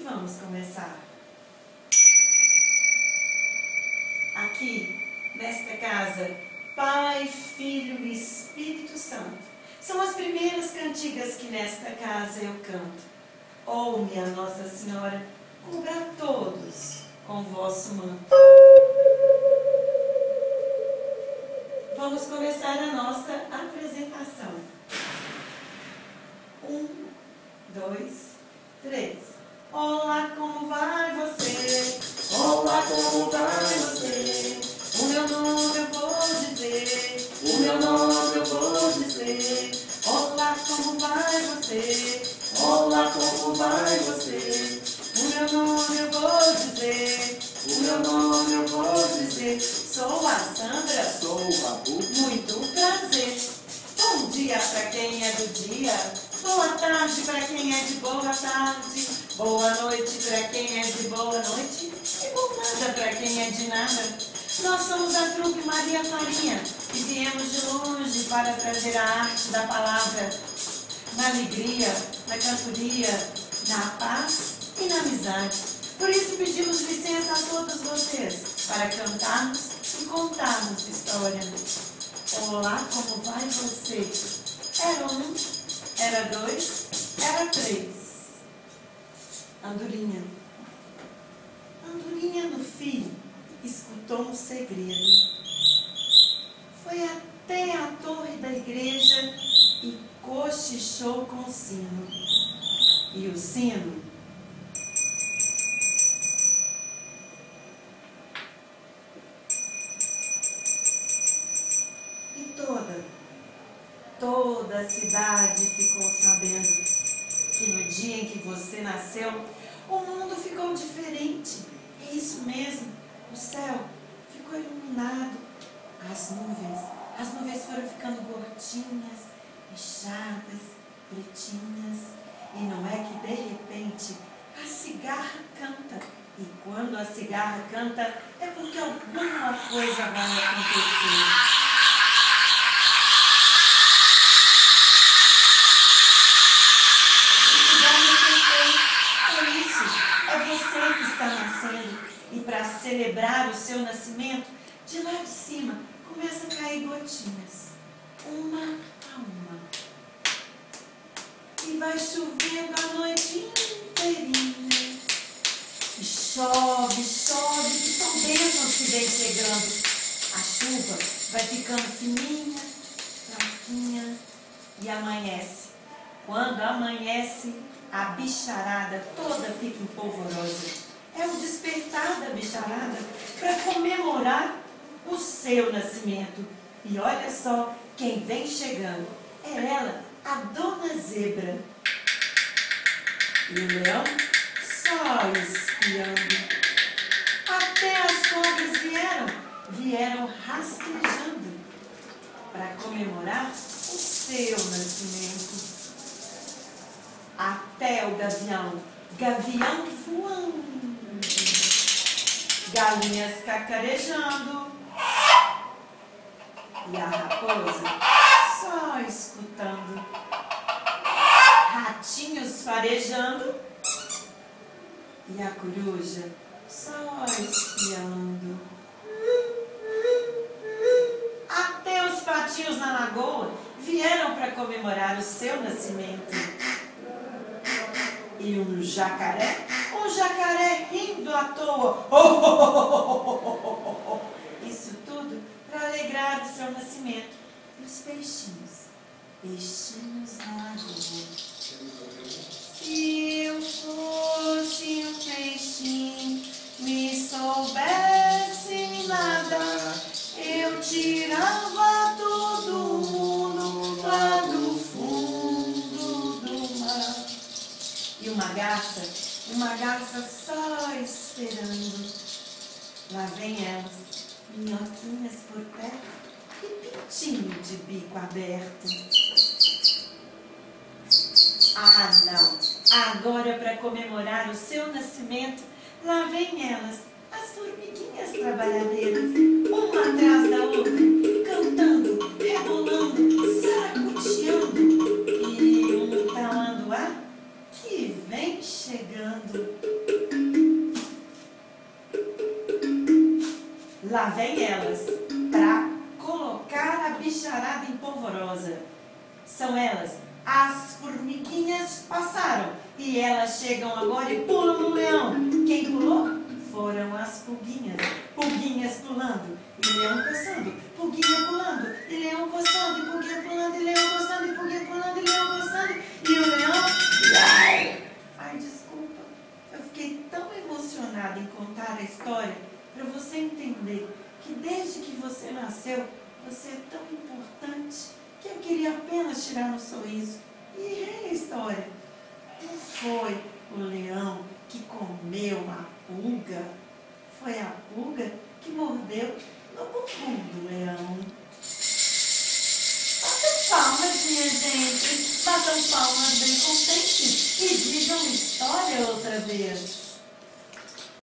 vamos começar. Aqui, nesta casa, Pai, Filho e Espírito Santo, são as primeiras cantigas que nesta casa eu canto. Oh, minha Nossa Senhora, cubra todos com vosso manto. Vamos começar a nossa apresentação. 1, 2, 3. Olá, como vai você? Olá, como vai você? O meu nome eu vou dizer. O meu nome eu vou dizer. Olá, como vai você? Olá, como vai você? O meu nome eu vou dizer. O meu nome eu vou dizer. Sou a Sandra. Sou o Babu. Muito prazer. Bom dia para quem é do dia. Boa tarde para quem é de boa tarde. Boa noite para quem é de boa noite. E boa nada para quem é de nada. Nós somos a trupe Maria Farinha e viemos de longe para trazer a arte da palavra na alegria, na cantoria, na paz e na amizade. Por isso pedimos licença a todos vocês para cantarmos e contarmos história. Olá, como vai você? Era 1, era 2, era 3. Andorinha. Andorinha no fio escutou um segredo. Foi até a torre da igreja e cochichou com o sino. E o sino toda a cidade ficou sabendo que no dia em que você nasceu, o mundo ficou diferente. É isso mesmo, o céu ficou iluminado. As nuvens foram ficando gordinhas, inchadas, pretinhas. E não é que de repente a cigarra canta. E quando a cigarra canta, é porque alguma coisa vai acontecer. Você que está nascendo, e para celebrar o seu nascimento, de lá de cima começa a cair gotinhas, uma a uma, e vai chovendo a noite inteirinha, e chove, que são bênçãos que vem chegando. A chuva vai ficando fininha, fraquinha, e amanhece. Quando amanhece, a bicharada toda fica empolvorosa. É o despertar da bicharada para comemorar o seu nascimento. E olha só quem vem chegando. É ela, a Dona Zebra. E o leão só espiando. Até as cobras vieram rastejando para comemorar o seu nascimento. Até o gavião voando, galinhas cacarejando e a raposa só escutando, ratinhos farejando e a coruja só espiando. Até os patinhos na lagoa vieram para comemorar o seu nascimento. E um jacaré rindo à toa. Isso tudo para alegrar o seu nascimento. E os peixinhos na lagoa. Se eu fosse um peixinho, me soubesse nadar, eu tirava todo mundo lá do fundo do mar. E uma garça só esperando. Lá vem elas, minhoquinhas por perto e pintinho de bico aberto. Ah, não! Agora, para comemorar o seu nascimento, lá vem elas, as formiguinhas trabalhadeiras, uma atrás da outra, cantando, rebolando, saracoteando, e um talando ar que vem chegando. Lá vem elas, pra colocar a bicharada em polvorosa. São elas, as formiguinhas passaram, e elas chegam agora e pulam no leão. Quem pulou? Foram as pulguinhas. Pulguinhas pulando, e leão coçando. Pulguinha pulando, e leão coçando. E pulguinha pulando, e leão coçando. E pulguinha pulando, e leão coçando. E o leão... Ai, desculpa. Eu fiquei tão emocionada em contar a história para você entender que desde que você nasceu, você é tão importante que eu queria apenas tirar um sorriso. E é a história. Não foi o leão que comeu a pulga. Foi a pulga que mordeu no bumbum do leão. Batam palmas, minha gente. Batam palmas bem contentes. E digam história outra vez.